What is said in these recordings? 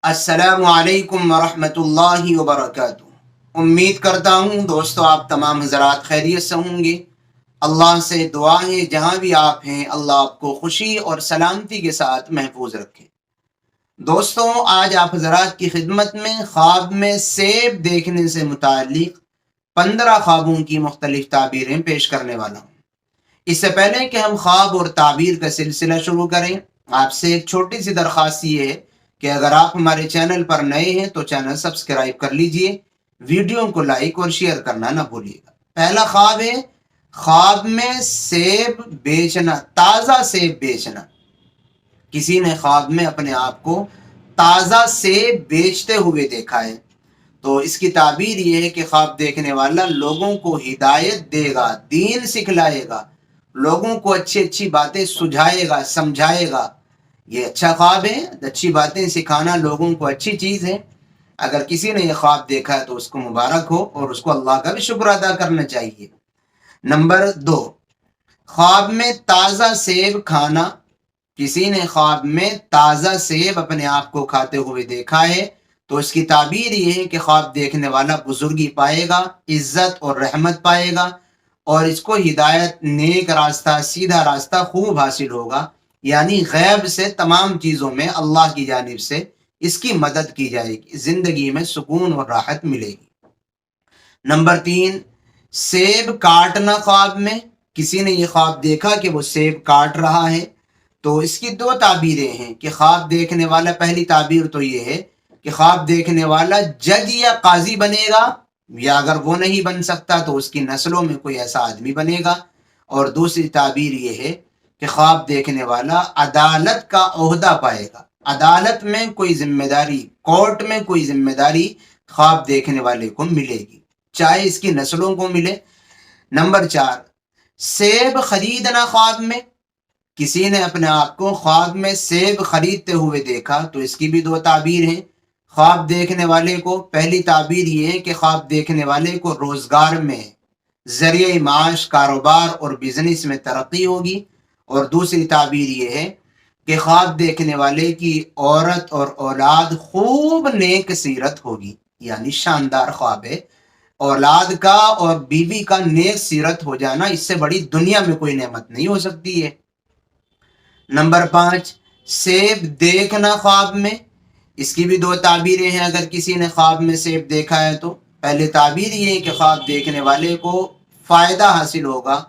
السلام علیکم ورحمۃ اللہ وبرکاتہ۔ امید کرتا ہوں دوستو آپ تمام حضرات خیریت سے ہوں گے۔ اللہ سے دعا ہے جہاں بھی آپ ہیں اللہ آپ کو خوشی اور سلامتی کے ساتھ محفوظ رکھے۔ دوستو آج آپ حضرات کی خدمت میں خواب میں سیب دیکھنے سے متعلق 15 خوابوں کی مختلف تعبیریں پیش کرنے والا ہوں۔ اس سے پہلے کہ ہم خواب اور تعبیر کا سلسلہ شروع کریں، آپ سے ایک چھوٹی سی درخواست یہ ہے کہ اگر آپ ہمارے چینل پر نئے ہیں تو چینل سبسکرائب کر لیجئے، ویڈیو کو لائک اور شیئر کرنا نہ بھولیے گا۔ پہلا خواب ہے خواب میں سیب بیچنا، تازہ سیب بیچنا۔ کسی نے خواب میں اپنے آپ کو تازہ سیب بیچتے ہوئے دیکھا ہے، تو اس کی تعبیر یہ ہے کہ خواب دیکھنے والا لوگوں کو ہدایت دے گا، دین سکھلائے گا، لوگوں کو اچھی اچھی باتیں سجھائے گا، سمجھائے گا۔ یہ اچھا خواب ہے، اچھی باتیں سکھانا لوگوں کو اچھی چیز ہے۔ اگر کسی نے یہ خواب دیکھا ہے تو اس کو مبارک ہو اور اس کو اللہ کا بھی شکر ادا کرنا چاہیے۔ نمبر 2، خواب میں تازہ سیب کھانا۔ کسی نے خواب میں تازہ سیب اپنے آپ کو کھاتے ہوئے دیکھا ہے تو اس کی تعبیر یہ ہے کہ خواب دیکھنے والا بزرگی پائے گا، عزت اور رحمت پائے گا، اور اس کو ہدایت، نیک راستہ، سیدھا راستہ خوب حاصل ہوگا، یعنی غیب سے تمام چیزوں میں اللہ کی جانب سے اس کی مدد کی جائے گی، زندگی میں سکون اور راحت ملے گی۔ نمبر 3، سیب کاٹنا خواب میں۔ کسی نے یہ خواب دیکھا کہ وہ سیب کاٹ رہا ہے تو اس کی 2 تعبیریں ہیں کہ خواب دیکھنے والا، پہلی تعبیر تو یہ ہے کہ خواب دیکھنے والا جج یا قاضی بنے گا، یا اگر وہ نہیں بن سکتا تو اس کی نسلوں میں کوئی ایسا آدمی بنے گا، اور دوسری تعبیر یہ ہے کہ خواب دیکھنے والا عدالت کا عہدہ پائے گا، عدالت میں کوئی ذمہ داری، کورٹ میں کوئی ذمہ داری خواب دیکھنے والے کو ملے گی، چاہے اس کی نسلوں کو ملے۔ نمبر 4، سیب خریدنا خواب میں۔ کسی نے اپنے آپ کو خواب میں سیب خریدتے ہوئے دیکھا تو اس کی بھی 2 تعبیر ہیں خواب دیکھنے والے کو۔ پہلی تعبیر یہ ہے کہ خواب دیکھنے والے کو روزگار میں، ذریعہ معاش، کاروبار اور بزنس میں ترقی ہوگی، اور دوسری تعبیر یہ ہے کہ خواب دیکھنے والے کی عورت اور اولاد خوب نیک سیرت ہوگی، یعنی شاندار خواب ہے۔ اولاد کا اور بیوی کا نیک سیرت ہو جانا، اس سے بڑی دنیا میں کوئی نعمت نہیں ہو سکتی ہے۔ نمبر 5، سیب دیکھنا خواب میں۔ اس کی بھی 2 تعبیریں ہیں اگر کسی نے خواب میں سیب دیکھا ہے تو۔ پہلے تعبیر یہ ہے کہ خواب دیکھنے والے کو فائدہ حاصل ہوگا،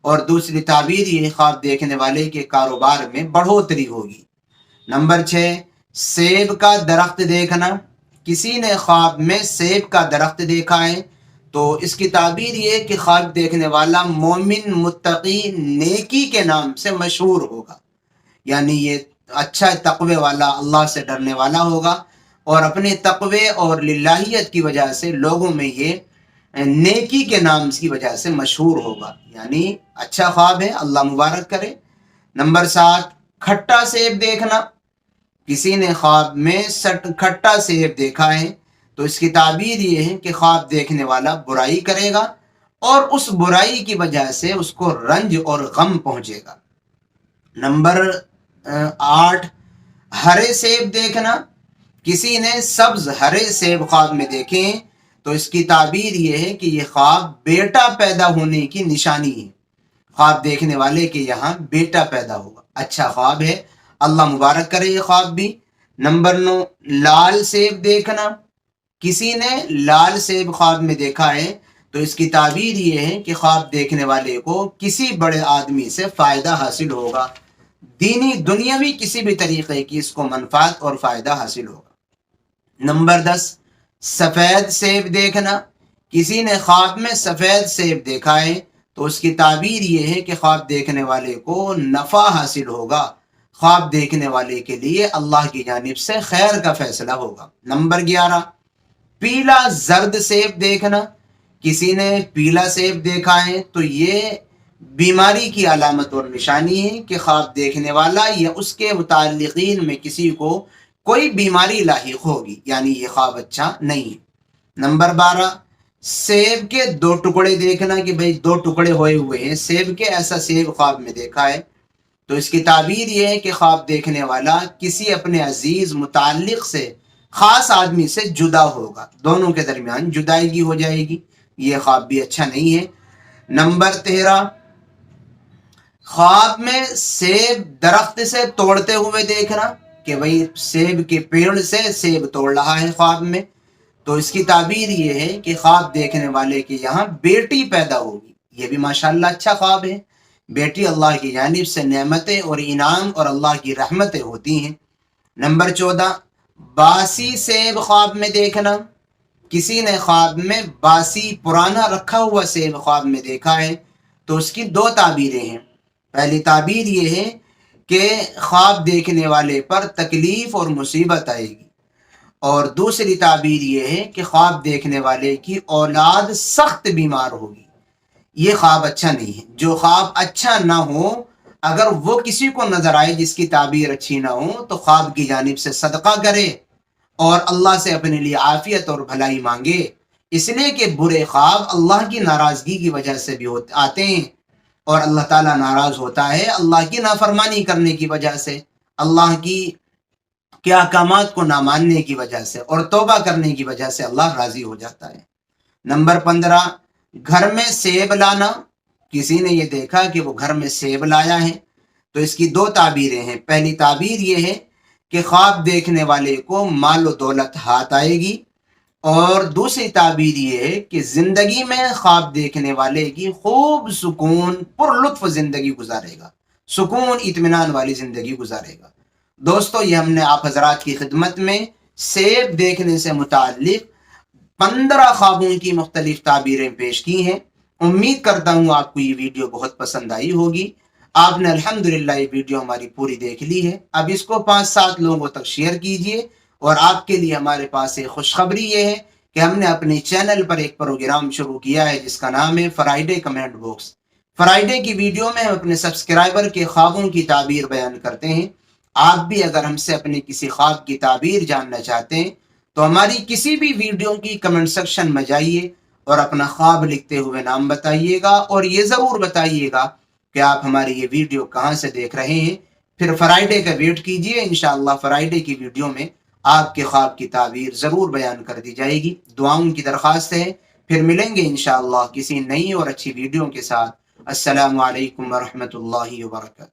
اور دوسری تعبیر یہ خواب دیکھنے والے کے کاروبار میں بڑھوتری ہوگی۔ نمبر 6، سیب کا درخت دیکھنا۔ کسی نے خواب میں سیب کا درخت دیکھا ہے تو اس کی تعبیر یہ کہ خواب دیکھنے والا مومن، متقی، نیکی کے نام سے مشہور ہوگا، یعنی یہ اچھا تقوی والا، اللہ سے ڈرنے والا ہوگا، اور اپنے تقوی اور للہیت کی وجہ سے لوگوں میں یہ نیکی کے نام کی وجہ سے مشہور ہوگا، یعنی اچھا خواب ہے، اللہ مبارک کرے۔ نمبر 7، کھٹا سیب دیکھنا۔ کسی نے خواب میں کھٹا سیب دیکھا ہے تو اس کی تعبیر یہ ہے کہ خواب دیکھنے والا برائی کرے گا اور اس برائی کی وجہ سے اس کو رنج اور غم پہنچے گا۔ نمبر 8، ہرے سیب دیکھنا۔ کسی نے سبز ہرے سیب خواب میں دیکھیں تو اس کی تعبیر یہ ہے کہ یہ خواب بیٹا پیدا ہونے کی نشانی ہے، خواب دیکھنے والے کے یہاں بیٹا پیدا ہوگا، اچھا خواب ہے، اللہ مبارک کرے یہ خواب بھی۔ نمبر 9، لال سیب دیکھنا۔ کسی نے لال سیب خواب میں دیکھا ہے تو اس کی تعبیر یہ ہے کہ خواب دیکھنے والے کو کسی بڑے آدمی سے فائدہ حاصل ہوگا، دینی دنیاوی کسی بھی طریقے کی اس کو منفعت اور فائدہ حاصل ہوگا۔ نمبر 10، سفید سیب دیکھنا۔ کسی نے خواب میں سفید سیب دیکھا ہے تو اس کی تعبیر یہ ہے کہ خواب دیکھنے والے کو نفع حاصل ہوگا، خواب دیکھنے والے کے لیے اللہ کی جانب سے خیر کا فیصلہ ہوگا۔ نمبر 11، پیلا زرد سیب دیکھنا۔ کسی نے پیلا سیب دیکھا ہے تو یہ بیماری کی علامت اور نشانی ہے کہ خواب دیکھنے والا یا اس کے متعلقین میں کسی کو کوئی بیماری لاحق ہوگی، یعنی یہ خواب اچھا نہیں ہے۔ نمبر 12، سیب کے 2 ٹکڑے دیکھنا کہ بھئی 2 ٹکڑے ہوئے ہوئے ہیں سیب کے، ایسا سیب خواب میں دیکھا ہے تو اس کی تعبیر یہ ہے کہ خواب دیکھنے والا کسی اپنے عزیز متعلق سے خاص آدمی سے جدا ہوگا، دونوں کے درمیان جدائیگی ہو جائے گی، یہ خواب بھی اچھا نہیں ہے۔ نمبر 13، خواب میں سیب درخت سے توڑتے ہوئے دیکھنا، کہ بھئی سیب کے پیڑ سے سیب توڑ رہا ہے خواب میں، تو اس کی تعبیر یہ ہے کہ خواب دیکھنے والے کے یہاں بیٹی پیدا ہوگی، یہ بھی ماشاءاللہ اچھا خواب ہے، بیٹی اللہ کی جانب سے نعمتیں اور انعام اور اللہ کی رحمتیں ہوتی ہیں۔ نمبر 14، باسی سیب خواب میں دیکھنا، کسی نے خواب میں باسی پرانا رکھا ہوا سیب خواب میں دیکھا ہے تو اس کی دو تعبیریں ہیں۔ پہلی تعبیر یہ ہے کہ خواب دیکھنے والے پر تکلیف اور مصیبت آئے گی، اور دوسری تعبیر یہ ہے کہ خواب دیکھنے والے کی اولاد سخت بیمار ہوگی، یہ خواب اچھا نہیں ہے۔ جو خواب اچھا نہ ہو، اگر وہ کسی کو نظر آئے جس کی تعبیر اچھی نہ ہو تو خواب کی جانب سے صدقہ کرے اور اللہ سے اپنے لیے عافیت اور بھلائی مانگے، اس لیے کہ برے خواب اللہ کی ناراضگی کی وجہ سے بھی آتے ہیں، اور اللہ تعالیٰ ناراض ہوتا ہے اللہ کی نافرمانی کرنے کی وجہ سے، اللہ کی کے احکامات کو نہ ماننے کی وجہ سے اور توبہ کرنے کی وجہ سے اللہ راضی ہو جاتا ہے۔ نمبر 15، گھر میں سیب لانا، کسی نے یہ دیکھا کہ وہ گھر میں سیب لایا ہے تو اس کی دو تعبیریں ہیں۔ پہلی تعبیر یہ ہے کہ خواب دیکھنے والے کو مال و دولت ہاتھ آئے گی، اور دوسری تعبیر یہ ہے کہ زندگی میں خواب دیکھنے والے کی خوب سکون پر لطف زندگی گزارے گا، سکون اطمینان والی زندگی گزارے گا۔ دوستو، یہ ہم نے آپ حضرات کی خدمت میں سیب دیکھنے سے متعلق 15 خوابوں کی مختلف تعبیریں پیش کی ہیں۔ امید کرتا ہوں آپ کو یہ ویڈیو بہت پسند آئی ہوگی۔ آپ نے الحمدللہ یہ ویڈیو ہماری پوری دیکھ لی ہے، اب اس کو 5-7 لوگوں تک شیئر کیجئے، اور آپ کے لیے ہمارے پاس ایک خوشخبری یہ ہے کہ ہم نے اپنے چینل پر ایک پروگرام شروع کیا ہے جس کا نام ہے فرائیڈے کمنٹ باکس۔ فرائیڈے کی ویڈیو میں ہم اپنے سبسکرائبر کے خوابوں کی تعبیر بیان کرتے ہیں۔ آپ بھی اگر ہم سے اپنے کسی خواب کی تعبیر جاننا چاہتے ہیں تو ہماری کسی بھی ویڈیو کی کمنٹ سیکشن میں جائیے اور اپنا خواب لکھتے ہوئے نام بتائیے گا، اور یہ ضرور بتائیے گا کہ آپ ہماری یہ ویڈیو کہاں سے دیکھ رہے ہیں۔ پھر فرائیڈے کا ویٹ کیجئے، انشاءاللہ فرائیڈے کی ویڈیو میں آپ کے خواب کی تعبیر ضرور بیان کر دی جائے گی۔ دعاؤں کی درخواست ہے، پھر ملیں گے انشاءاللہ کسی نئی اور اچھی ویڈیو کے ساتھ۔ السلام علیکم ورحمۃ اللہ وبرکاتہ۔